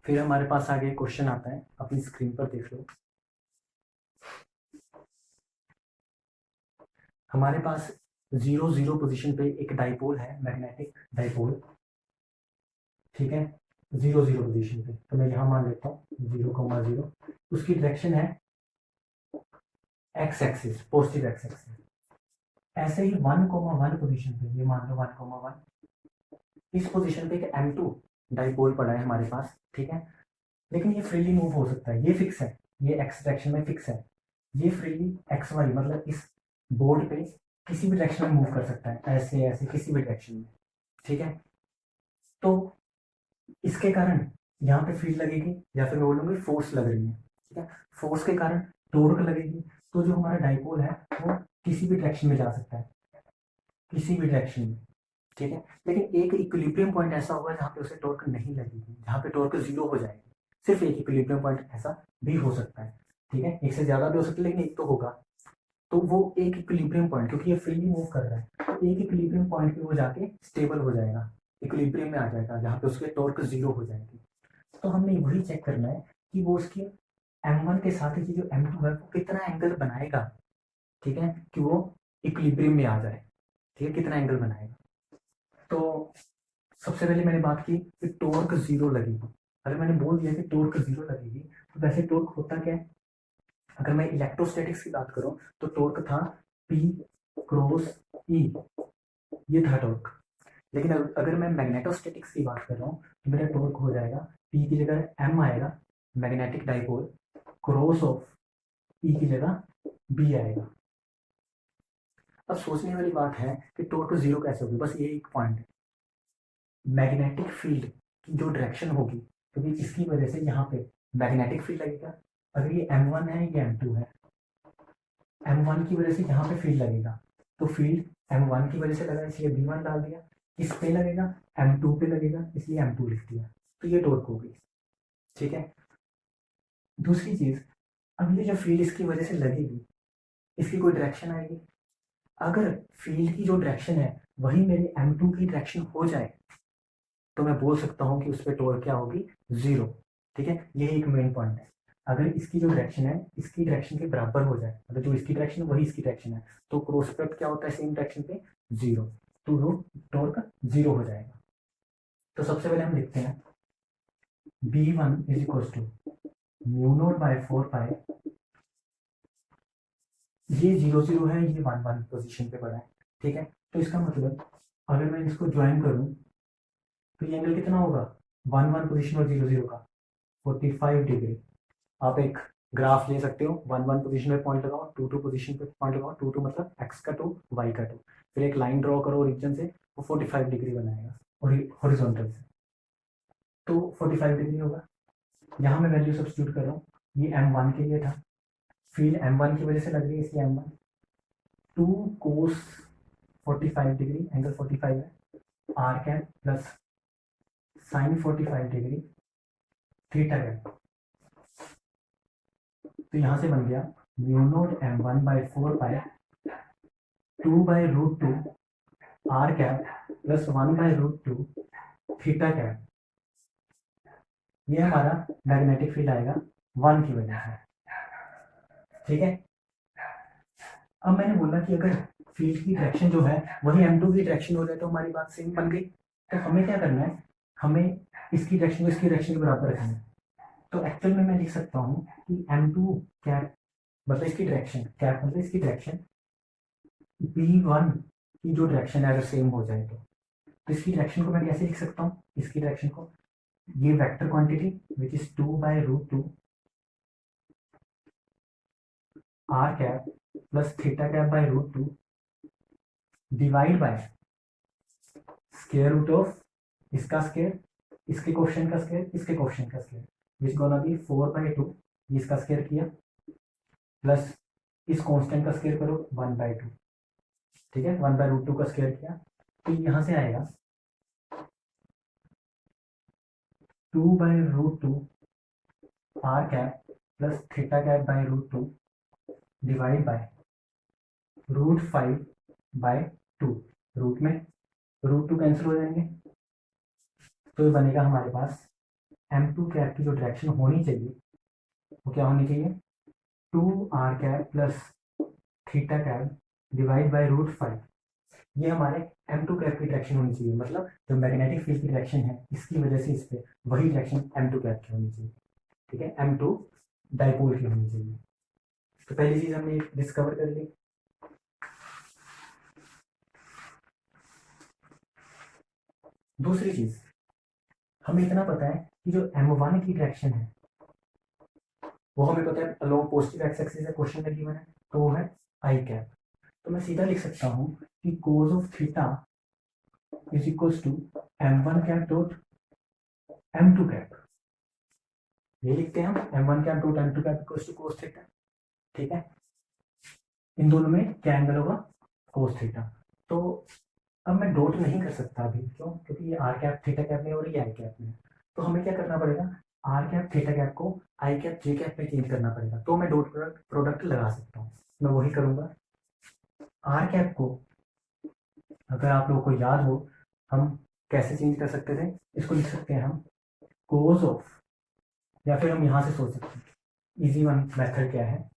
फिर हमारे पास आगे क्वेश्चन आता है, अपनी स्क्रीन पर देख लो। हमारे पास 0 0 पोजीशन पे एक डाइपोल है, मैग्नेटिक डाइपोल। ठीक है, 0 0 पोजीशन पे, तो मैं यहाँ मान लेता हूँ 0,0। उसकी डायरेक्शन है x axis, positive x axis. ऐसे ही 1,1 पोजीशन पे, ये मान लो 1,1, इस पोजीशन पे एक M2 डाइपोल पड़ा है हमारे पास। ठीक है, लेकिन ये फ्रीली मूव हो सकता है, ये फिक्स है, ये एक्स डायरेक्शन में फिक्स है। ये फ्रीली एक्स वाई मतलब इस बोर्ड पे किसी भी डायरेक्शन में मूव कर सकता है, ऐसे ऐसे किसी भी डायरेक्शन में। ठीक है, तो इसके कारण यहाँ पे फील्ड लगेगी, या फिर मैं बोलूँगी फोर्स लग रही है। ठीक है, फोर्स के कारण टोर्क लगेगी। तो जो हमारा डाइपोल है वो किसी भी डायरेक्शन में जा सकता है, किसी भी डायरेक्शन में। ठीक है, लेकिन एक इक्विलिब्रियम पॉइंट ऐसा होगा जहाँ पे उसे टॉर्क नहीं लगेगी, जहाँ पे टॉर्क जीरो हो जाएगी। सिर्फ एक इक्विलिब्रियम पॉइंट ऐसा भी हो सकता है। ठीक है, एक से ज्यादा भी हो सकता है, लेकिन एक तो होगा। तो वो एक इक्विलिब्रियम पॉइंट, क्योंकि ये फ्रीली मूव कर रहा है, तो एक इक्विलिब्रियम पॉइंट पे वो जाके स्टेबल हो जाएगा, इक्विलिब्रियम में आ जाएगा, जहाँ पे उसके टॉर्क जीरो हो जाएगी। तो हमने वही चेक करना है कि वो उसके M1 के साथ ही जो M2 है वो कितना एंगल बनाएगा। ठीक है, कि वो इक्विलिब्रियम में आ जाए। ठीक है, कितना एंगल बनाएगा। तो सबसे पहले मैंने बात की कि टॉर्क जीरो लगेगी। अगर मैंने बोल दिया कि टॉर्क जीरो लगेगी, तो वैसे टॉर्क होता क्या है। अगर मैं इलेक्ट्रोस्टैटिक्स की बात करूं तो टॉर्क था P क्रॉस E, ये था टॉर्क। लेकिन अगर मैं मैग्नेटोस्टैटिक्स की बात कर रहा हूँ तो मेरा टॉर्क हो जाएगा, P की जगह M आएगा, magnetic dipole, cross of E की जगह B आएगा। अब सोचने वाली बात है कि टॉर्क जीरो कैसे होगी, बस ये एक पॉइंट है। मैग्नेटिक फील्ड की जो डायरेक्शन होगी, क्योंकि इसकी वजह से यहाँ पे मैग्नेटिक फील्ड लगेगा। अगर ये M1 है, ये M2 है, M1 की वजह से यहाँ पे फील्ड लगेगा, तो फील्ड M1 की वजह से लगा, इसलिए B1 डाल दिया। इस पे लगेगा, M2 पे लगेगा, इसलिए M2 लिख दिया। तो ये टॉर्क होगी। ठीक है, दूसरी चीज, अब ये जो फील्ड इसकी वजह से लगेगी, इसकी कोई डायरेक्शन आएगी। अगर फील्ड की जो डायरेक्शन है वही मेरी M2 की डायरेक्शन हो जाए, तो मैं बोल सकता हूँ कि उस पर टॉर्क क्या होगी, जीरो। ठीक है, यही एक मेन पॉइंट है। अगर इसकी जो डायरेक्शन है इसकी डायरेक्शन के बराबर हो जाए, मतलब जो इसकी डायरेक्शन है वही इसकी डायरेक्शन है, तो क्रॉस प्रोडक्ट क्या होता है सेम डायरेक्शन पे, जीरो। तो वो टॉर्क जीरो हो जाएगा। तो सबसे पहले हम लिखते हैं B1 is equal to mu naught by 4 pi. ये 0 0 है, ये 1 1 पोजीशन पे पड़ा है। ठीक है, तो इसका मतलब अगर मैं इसको ज्वाइन करूं तो ये एंगल कितना होगा, 1 1 पोजीशन और 0 0 का 45 डिग्री। आप एक ग्राफ ले सकते हो, 1 1 पोजीशन पे पॉइंट लगाओ, 2 2 पोजीशन पे पॉइंट लगाओ, 2 2 मतलब x का 2 y का 2, फिर एक लाइन ड्रॉ करो ओरिजिन से, वो 45 डिग्री बनाएगा और हॉरिजॉन्टल से, तो 45 डिग्री होगा। यहाँ मैं वैल्यू सब्स्टिट्यूट कर रहा हूँ, ये M1 के लिए था, फील्ड M1 की वजह से लग रही है, इसलिए M1 2 कोस 45 डिग्री, एंगल 45 है, R cap plus sine 45 degree theta cap. तो यहाँ से बन गया mu naught M1 by 4 pi 2 by root 2 R cap plus 1 by root 2 theta cap. ये हमारा मैग्नेटिक फील्ड आएगा 1 की वजह से। ठीक है, अब मैंने बोला कि अगर फील्ड की डायरेक्शन जो है वही M2 की डायरेक्शन हो जाए तो हमारी बात सेम बन गई। तो हमें क्या करना है, हमें इसकी डायरेक्शन को इसकी डायरेक्शन के बराबर रखना है। तो एक्चुअल में मैं लिख सकता हूँ कि M2 कैप मतलब इसकी डायरेक्शन, कैप मतलब इसकी डायरेक्शन, B1 की जो डायरेक्शन है अगर सेम हो जाए तो इसकी डायरेक्शन को मैं कैसे लिख सकता हूँ, इसकी डायरेक्शन को, ये vector quantity which is 2 by root 2 R cap plus theta cap by root 2 divide by square root of इसका स्क्वायर, इसके क्वेश्चन का स्क्वायर, इसके क्वेश्चन का स्क्वायर, विच गोना बी 4/2, इसका स्क्वायर किया, प्लस इस कांस्टेंट का स्क्वायर करो 1/2। ठीक है, 1/√2 का स्क्वायर किया, तो यहाँ से आएगा 2/√2 R cap plus theta cap by root 2 divide by √5/2। Root में √2 कैंसिल हो जाएंगे, तो ये बनेगा हमारे पास m2 कैप की जो डायरेक्शन होनी चाहिए वो क्या होनी चाहिए, 2r cap plus theta cap divide by root 5। ये हमारे m2 कैप की डायरेक्शन होनी चाहिए, मतलब जो मैग्नेटिक फील्ड की डायरेक्शन है इसकी वजह से इस पे वही डायरेक्शन m2 कैप की होनी चाहिए, ठीक है, m2 डाइपोल की होनी चाहिए। तो पहली चीज हमने डिस्कवर कर ली। दूसरी चीज हमें इतना पता है कि जो m1 की डायरेक्शन है वो हमें पता है अलोंग पॉजिटिव एक्स एक्सिस है, क्वेश्चन में गिवन है, तो वो है आई कैप। तो मैं सीधा लिख सकता हूँ कि cos of theta is equals to m1 cap dot m2 cap. ये लिखते हैं हम m1 cap dot m2 cap equals to cos theta, ठीक है। इन दोनों में क्या एंगल होगा, कोस थीटा। तो अब मैं डॉट नहीं कर सकता अभी, क्यों, क्योंकि ये आर कैप थीटा कैप में और ये आई कैप में। तो हमें क्या करना पड़ेगा, आर कैप थीटा कैप को आई कैप जे कैप में चेंज करना पड़ेगा, तो मैं डॉट प्रोडक्ट लगा सकता हूँ। मैं वही करूंगा। आर कैप को अगर आप लोगों को याद हो हम कैसे चेंज कर सकते थे, इसको लिख सकते हैं हम कोज ऑफ, या फिर हम यहाँ से सोच सकते हैं इजी वन मेथड क्या है,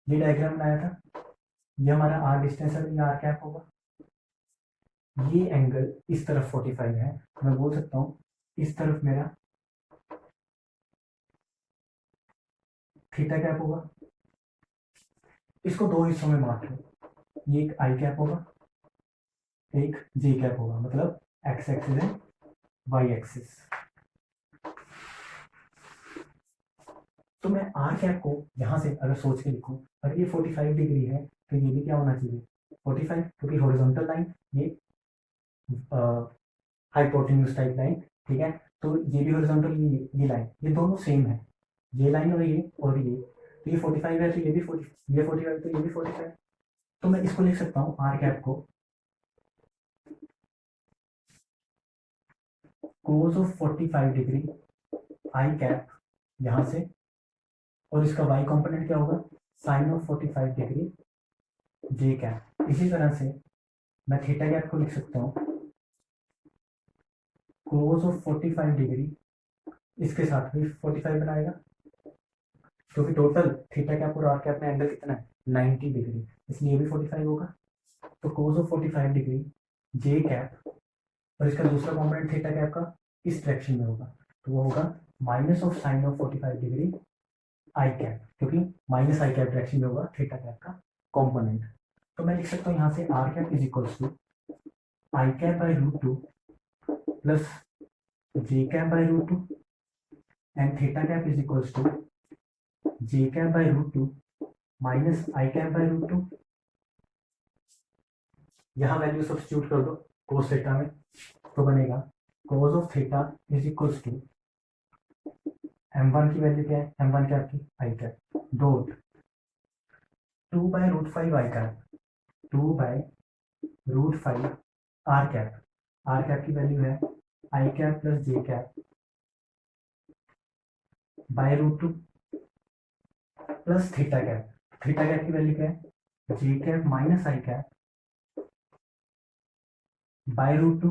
ये डायग्राम बनाया था, ये हमारा आर डिस्टेंस है, ये आर कैप होगा, ये एंगल इस तरफ 45 है, मैं बोल सकता हूँ इस तरफ मेरा थीटा कैप होगा। इसको दो हिस्सों में बांट लो, ये एक आई कैप होगा, एक जे कैप होगा, मतलब एक्स एक्सिस है वाई एक्सिस। तो मैं आर कैप को यहाँ से अगर सोच के लिखूं, अगर ये 45 डिग्री है तो ये भी क्या होना चाहिए 45, क्योंकि हॉरिजॉन्टल लाइन ये हाइपोटेन्यूज टाइप लाइन, ठीक है। तो ये भी हॉरिजॉन्टल, ये लाइन, ये दोनों सेम है, ये लाइन और ये तो ये 45 है, तो ये भी 40, ये 45 तो ये भी 45। तो मैं इसको लिख सकता हूँ आर कैप को cos of 45 degree I cap यहाँ से, और इसका वाई कंपोनेंट क्या होगा sine of 45 degree J cap. इसी तरह से मैं थीटा कैप को लिख सकता हूँ कोस ऑफ 45 डिग्री, इसके साथ भी 45 बनाएगा, क्योंकि टोटल थीटा कैप और आर कैप में एंगल कितना है 90 डिग्री, इसलिए ये भी 45 होगा। तो कोस ऑफ 45 डिग्री जे कैप, और इसका दूसरा कॉम्पोनेंट थीटा कैप का इस डायरेक्शन में होगा, तो वो होगा minus of sine of 45 degree I cap, क्योंकि माइनस आई कैप डायरेक्शन में होगा थीटा कैप का कॉम्पोनेंट। तो मैं लिख सकता हूँ यहाँ से R cap is equals to I cap by root two plus J cap by root two and theta cap is equals to J cap by root two minus I cap by root two. यहाँ value substitute कर दो cos theta में, तो बनेगा cos of theta is equals to m1 की value क्या है, m1 क्या आपकी I cap dot 2 by root 5 I cap, 2 by root 5 R cap, R cap की वैल्यू है I cap plus J cap by root 2 plus theta cap, theta cap की value क्या है J cap minus I cap by root 2,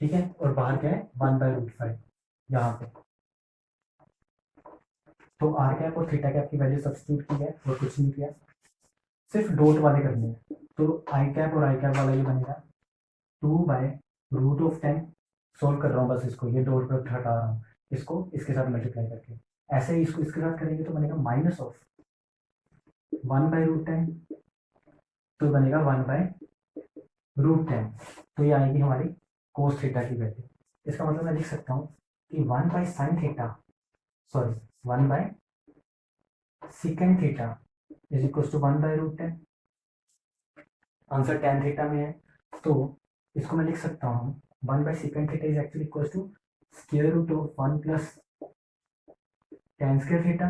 ठीक है, और बाहर क्या है 1 बाई रूट 5 यहाँ पे। तो आर कैप और थीटा कैप की वैल्यू सब्स्टिट्यूट की है और कुछ नहीं किया, सिर्फ डॉट वाले करने हैं। तो आई कैप और आई कैप वाला ये बनेगा 2 बाय रूट ऑफ 10, सोल्व कर रहा हूँ बस इसको, ये डॉट प्रोडक्ट हटा रहा हूँ, इसको इसके साथ मल्टीप्लाई करके, ऐसे ही इसको इसके साथ करेंगे तो बनेगा माइनस ऑफ 1 बाई रूट 10, तो बनेगा 1 बाय रूट 10। तो ये आएगी हमारी कोस थीटा की वैल्यू। इसका मतलब मैं लिख सकता हूँ कि 1 by sine theta, sorry 1 by secant theta is equal to 1 by root 10। Answer tan theta में है, तो इसको मैं लिख सकता हूँ 1 by secant theta is actually equal to square root of 1 plus tan square theta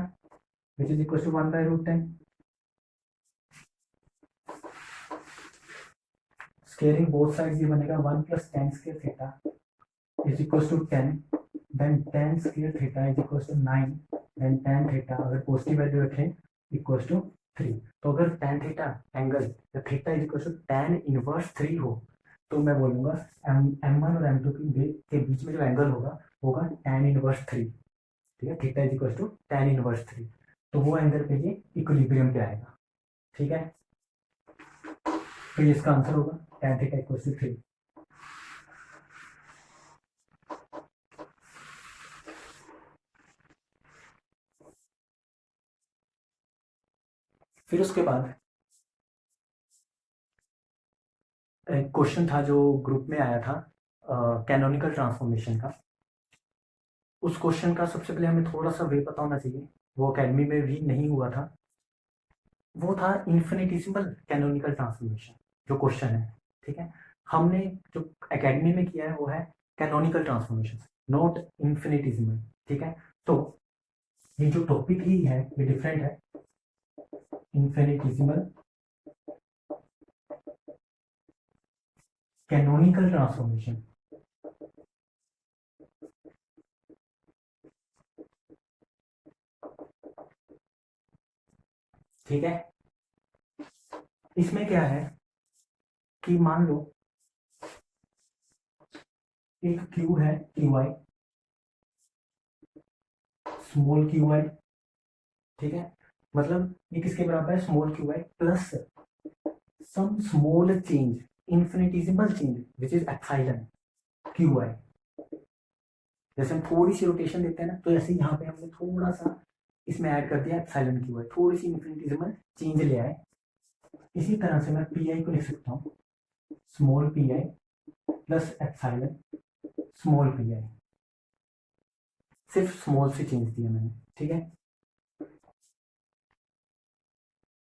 which is equal to 1 by root 10। Squaring both sides ये बनेगा 1 plus tan square theta is equal to 10, then ten square theta is equal to 9, then tan theta अगर positive value रखें equal to 3। तो अगर tan theta angle या theta is equal to tan inverse 3 हो, तो मैं बोलूंगा M1 और M2 के बीच में जो एंगल होगा होगा tan इनवर्स 3। ठीक है, theta is equal to tan inverse 3। तो वो एंगल पे ये इक्विलिब्रियम पे आएगा। ठीक है, तो ये इसका आंसर होगा tan थीटा इक्वल टू 3। फिर उसके बाद एक क्वेश्चन था जो ग्रुप में आया था कैनोनिकल ट्रांसफॉर्मेशन का। उस क्वेश्चन का सबसे पहले हमें थोड़ा सा वे पता होना चाहिए, वो अकेडमी में भी नहीं हुआ था। वो था इन्फिनिटिसिमल कैनोनिकल ट्रांसफॉर्मेशन जो क्वेश्चन है। ठीक है, हमने जो एकेडमी में किया है वो है कैनोनिकल ट्रांसफॉर्मेशन, नॉट इन्फिनिटिसिमल। ठीक है, तो ये जो टॉपिक ही है ये डिफरेंट है, इन्फिनिटिसिमल कैनोनिकल ट्रांसफॉर्मेशन। ठीक है, इसमें क्या है कि मान लो एक क्यू है Q I, small Q I. ठीक है, मतलब ये किसके बराबर है, small Q I plus some small change, infinitesimal change which is epsilon Q I. जैसे हम थोड़ी सी रोटेशन देते हैं ना, तो ऐसे यहाँ पे हमने थोड़ा सा इसमें ऐड कर दिया एप्सिलॉन क्यू आई, थोड़ी सी इन्फिनिटिसिमल चेंज ले आए। इसी तरह से मैं पी आई को लिख सकता हूँ स्मॉल पी आई प्लस एप्सिलॉन स्मॉल पी आई, सिर्फ स्मॉल से चेंज दिया मैंने। ठीक है,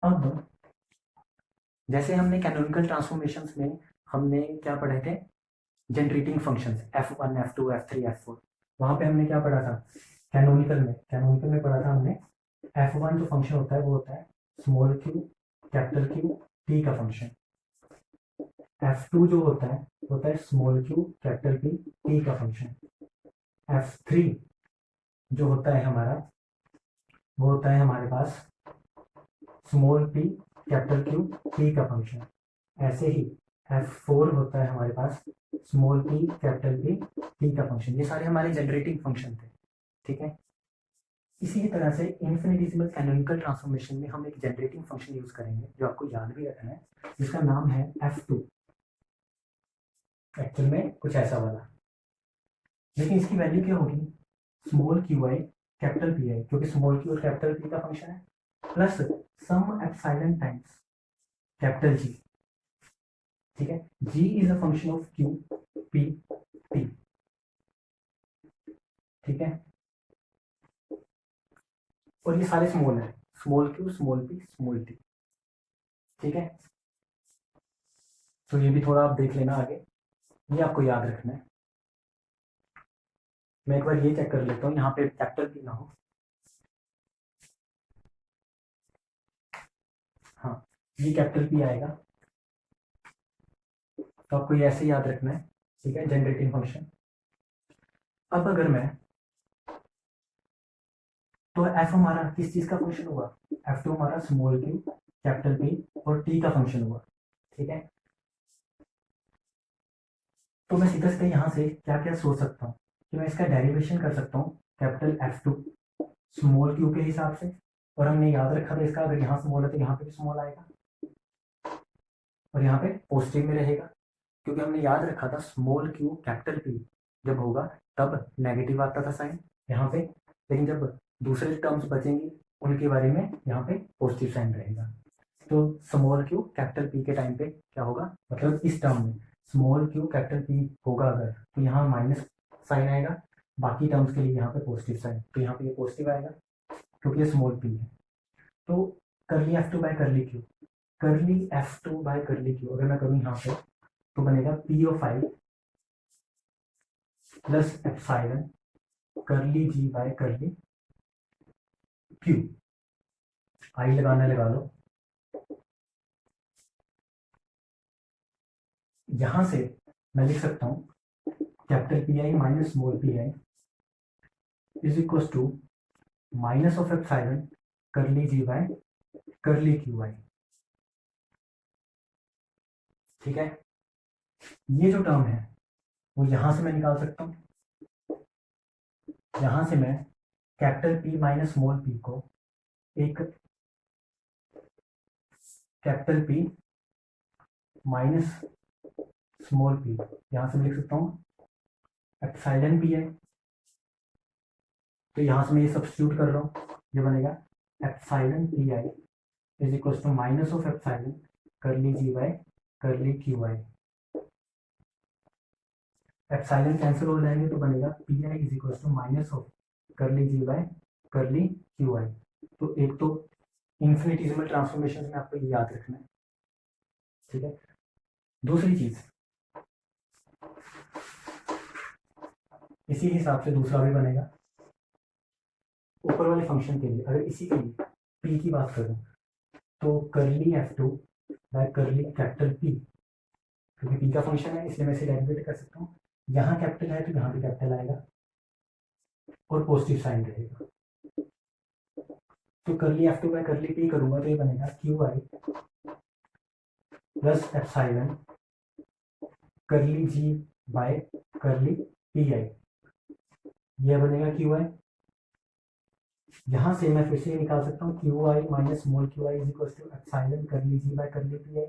अब जैसे हमने कैनोनिकल ट्रांसफॉर्मेशंस में हमने क्या पढ़े थे, generating functions f1 f2 f3 f4। वहां पे हमने क्या पढ़ा था, कैनोनिकल में पढ़ा था हमने f1 जो फंक्शन होता है वो होता है small Q capital Q T का फंक्शन। f2 जो होता है small Q capital P T का फंक्शन। f3 जो होता है हमारा वो होता है हमारे पास small P capital Q T का फंक्शन। ऐसे ही f4 होता है हमारे पास small P capital P T का फंक्शन। ये सारे हमारे जनरेटिंग फंक्शन थे। ठीक है, इसी तरह से इन्फिनिटिसिमल कैनोनिकल ट्रांसफॉर्मेशन में हम एक जनरेटिंग फंक्शन यूज करेंगे जो आपको याद भी रखना है, जिसका नाम है f2। एक्चुअल में कुछ ऐसा वाला, लेकिन इसकी वैल्यू क्या होगी, small Q I capital P I, क्योंकि स्मॉल क्यू और कैपिटल पी का फंक्शन है, plus some epsilon times capital G. ठीक है, G is a function of Q P T. ठीक है, और ये सारे स्मॉल है, small Q small P small T. ठीक है, तो ये भी थोड़ा आप देख लेना आगे, ये आपको याद रखना है। मैं एक बार ये चेक कर लेता हूँ यहाँ पे कैपिटल पी ना हो। हाँ, ये कैपिटल पी आएगा, तो आपको ये ऐसे याद रखना है। ठीक है, जनरेटिंग फंक्शन। अब अगर मैं, तो एफ हमारा किस चीज का फंक्शन हुआ, f2 हमारा स्मॉल क्यू कैपिटल पी और टी का फंक्शन हुआ। ठीक है, तो मैं सीधा सीधा यहाँ से क्या क्या सोच सकता हूँ कि मैं इसका डेरिवेशन कर सकता हूँ कैपिटल f2 स्मॉल क्यू के हिसाब से। और हमने याद रखा था इसका, अगर यहाँ स्मॉल है तो यहाँ पे भी स्मॉल आएगा और यहाँ पे पॉजिटिव में रहेगा, क्योंकि हमने याद रखा था स्मॉल क्यू कैपिटल पी जब होगा तब नेगेटिव आता था साइन यहाँ पे, लेकिन जब दूसरे टर्म्स बचेंगे उनके बारे में यहाँ पे पॉजिटिव साइन रहेगा। तो स्मॉल क्यू कैपिटल पी के टाइम पे क्या होगा, मतलब इस टर्म में स्मॉल क्यू कैपिटल पी होगा अगर, तो यहाँ माइनस साइन आएगा, बाकी टर्म्स के लिए यहाँ पे पॉजिटिव साइन, तो यहाँ पे ये पॉजिटिव आएगा क्योंकि ये स्मॉल पी है। तो curly F two by curly Q, curly F two by curly Q अगर मैं करूँ यहाँ पे तो बनेगा P of I plus epsilon curly G by curly Q. आई लगाना लगा लो, यहां से मैं लिख सकता हूं capital P I minus small P I is equal to minus of epsilon curly G by curly Q I. ठीक है, ये जो टर्म है वो यहां से मैं निकाल सकता हूं। यहां से मैं capital P minus small P को एक capital P minus small P यहां से लिख सकता हूं एप्सिलॉन पी है। तो यहां से मैं ये सब्स्टिट्यूट कर रहा हूं, ये बनेगा epsilon P I is equal to minus of epsilon curly G by curly Q I. Epsilon cancel हो जाएंगे तो बनेगा P I is equal to minus of curly G by curly Q I. तो एक तो इन्फिनिटिसिमल ट्रांसफॉर्मेशन में आपको ये याद रखना है। ठीक है, दूसरी चीज इसी हिसाब से दूसरा भी बनेगा। ऊपर वाले फंक्शन के लिए अगर इसी के लिए पी की बात करूं तो करली एफ टू बाय करली कैपिटल पी, क्योंकि पी का फंक्शन है इसलिए मैं इसे डेरिवेट कर सकता हूँ। यहाँ कैपिटल है तो यहाँ भी कैपिटल आएगा और पॉजिटिव साइन रहेगा। तो करली एफ टू बाय करली पी करूंगा तो ये बनेगा Q I plus epsilon curly G by करली पी आई, यह बनेगा क्यू आई। यहां से मैं फिर से निकाल सकता हूँ Q I minus small Q I is equal to epsilon curly G by करली पी आई।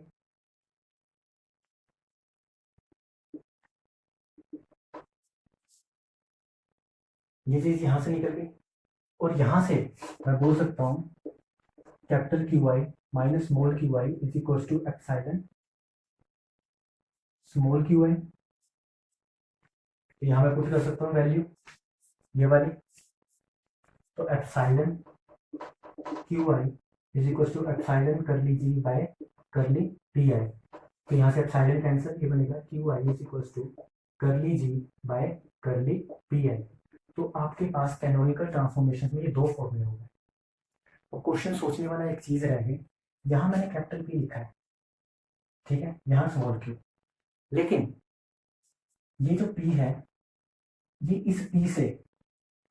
ये चीज यहां से निकल गई और यहां से मैं बोल सकता हूँ capital Q I minus small Q I is equal to epsilon small Q I. तो यहां मैं पुट कर सकता हूँ वैल्यू ये वाली। तो epsilon Q I is equal to epsilon curly G by करली पी आई। तो यहाँ से एप्सिलॉन कैंसिल, ये बनेगा Q I is equal to curly G by करली पी आई। तो आपके पास कैनोनिकल ट्रांसफॉर्मेशन में ये दो फॉर्मूले हो गए। और क्वेश्चन सोचने वाला एक चीज रह गई, यहाँ मैंने कैपिटल पी लिखा है, ठीक है, यहाँ स्मॉल क्यू, लेकिन ये जो पी है ये इस पी से,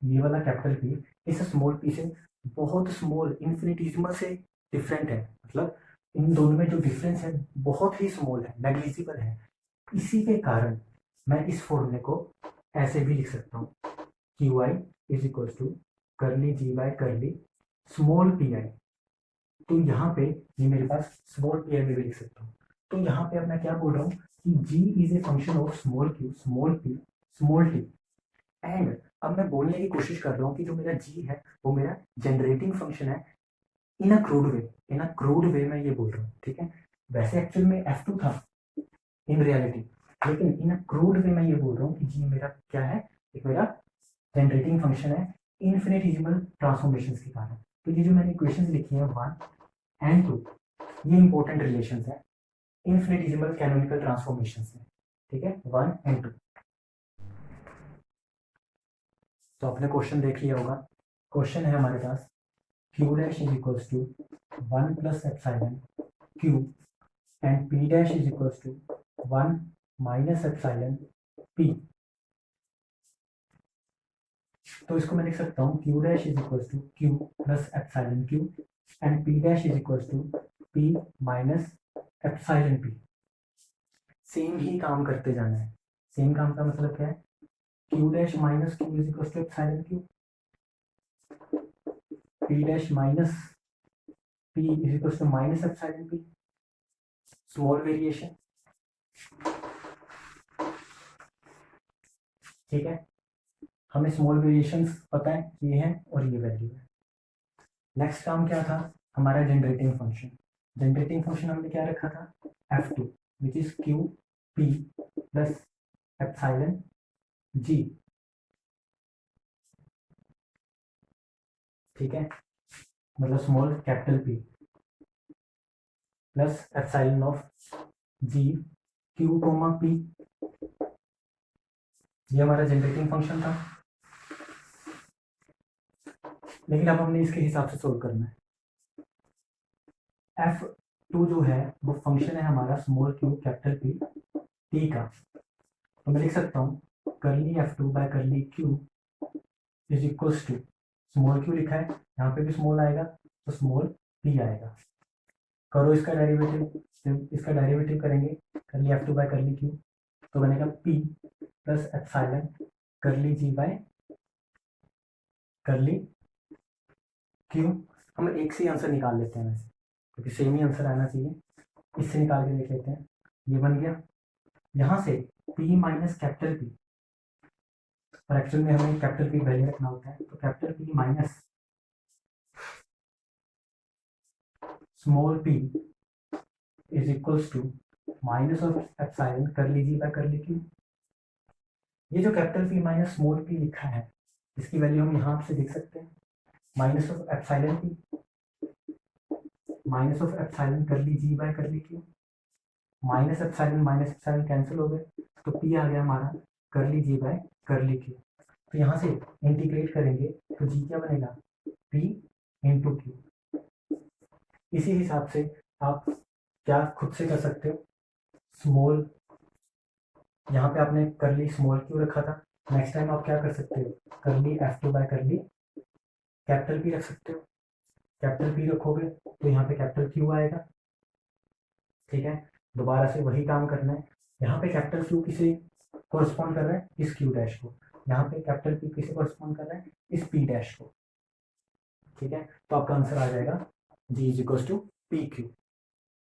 ये वाला कैपिटल पी इस स्मॉल पी से बहुत स्मॉल इन्फिनिटिसिमल से डिफरेंट है। मतलब इन दोनों में जो डिफरेंस है बहुत ही स्मॉल है, नेग्लिजिबल है। इसी के कारण मैं इस फॉर्मूले को ऐसे भी लिख सकता हूँ Q I is equal to curly G by curly small P I. तो यहाँ पे ये मेरे पास स्मॉल पी आई में भी लिख सकता हूँ। तो यहाँ पे अब मैं क्या बोल रहा हूँ कि G is a function of small Q small P small T. And अब मैं बोलने की कोशिश कर रहा हूँ कि जो मेरा जी है वो मेरा जनरेटिंग फंक्शन है इन अ क्रूड वे। इन अ क्रूड वे मैं ये बोल रहा हूँ, ठीक है। वैसे एक्चुअल में F2 था इन रियलिटी, लेकिन इन अ क्रूड वे मैं ये बोल रहा हूँ कि जी मेरा क्या है, एक मेरा जनरेटिंग फंक्शन है इन्फिनिटिसिमल ट्रांसफॉर्मेशंस के कारण। तो ये जो मैंने इक्वेशंस लिखी है 1 एंड 2 ये इंपॉर्टेंट रिलेशंस है इन्फिनिटिसिमल कैनोनिकल ट्रांसफॉर्मेशंस में, ठीक है, 1 एंड 2। तो आपने क्वेश्चन देख लिया होगा। क्वेश्चन है हमारे पास q dash is equals to 1 plus epsilon q and p dash is equals to 1 minus epsilon p। तो इसको मैं लिख सकता हूँ q dash is equals to q plus epsilon q and p dash is equals to p minus epsilon p। Same ही काम करते जाना है। सेम काम का मतलब क्या है, q dash minus q is equals to epsilon q, p dash minus p is equals to minus epsilon p, small variation, ठीक है। हमें स्मॉल वेरिएशंस पता है, ये है और ये वैल्यू है। नेक्स्ट काम क्या था हमारा, जनरेटिंग फंक्शन। जनरेटिंग फंक्शन हमने क्या रखा था, F2 which is Q P plus epsilon G, ठीक है, मतलब small capital P plus epsilon of G Q comma P. ये हमारा जनरेटिंग फंक्शन था, लेकिन अब हमने इसके हिसाब से सोल्व करना है। F2 जो है वो फंक्शन है हमारा small Q capital P T का। तो मैं लिख सकता हूँ करली F2 by curly Q is equals to, small Q लिखा है यहाँ पे भी स्मॉल आएगा तो स्मॉल पी आएगा। करो इसका डेरिवेटिव, इसका डेरिवेटिव करेंगे करली F two by curly Q, तो बनेगा P plus epsilon curly G by curly Q. हम एक से ही आंसर निकाल लेते हैं वैसे, क्योंकि सेम ही आंसर आना चाहिए। इससे निकाल के देख लेते हैं, ये बन गया। यहाँ से P माइनस कैपिटल P, और एक्चुअल में हमें कैपिटल P वैल्यू रखना होता है, तो capital P minus small p is equals to minus of epsilon curly G by curly Q. ये जो capital P minus small p लिखा है, इसकी वैल्यू हम यहाँ से देख सकते हैं, minus of epsilon p minus of epsilon curly G by curly Q, minus epsilon cancel हो गए, तो p आ गया हमारा करली जी बाय करली क्यू। तो यहाँ से इंटीग्रेट करेंगे तो जी क्या बनेगा, p इंटू क्यू। इसी हिसाब से आप क्या खुद से कर सकते हो, स्मॉल, यहाँ पे आपने करली स्मॉल क्यू रखा था, नेक्स्ट टाइम आप क्या कर सकते हो, करली एफ टू बाय करली कैपिटल पी रख सकते हो। कैपिटल पी रखोगे तो यहाँ पे कैपिटल क्यू आएगा, ठीक है। दोबारा से वही काम करना है, यहाँ पे कैपिटल क्यू किसे कोरस्पॉन्ड कर रहा है, इस क्यू डैश को, यहाँ पे कैपिटल पी किसे कोरस्पॉन्ड कर रहा है, इस पी डैश को, ठीक है। तो आपका आंसर आ जाएगा G is equal to P Q.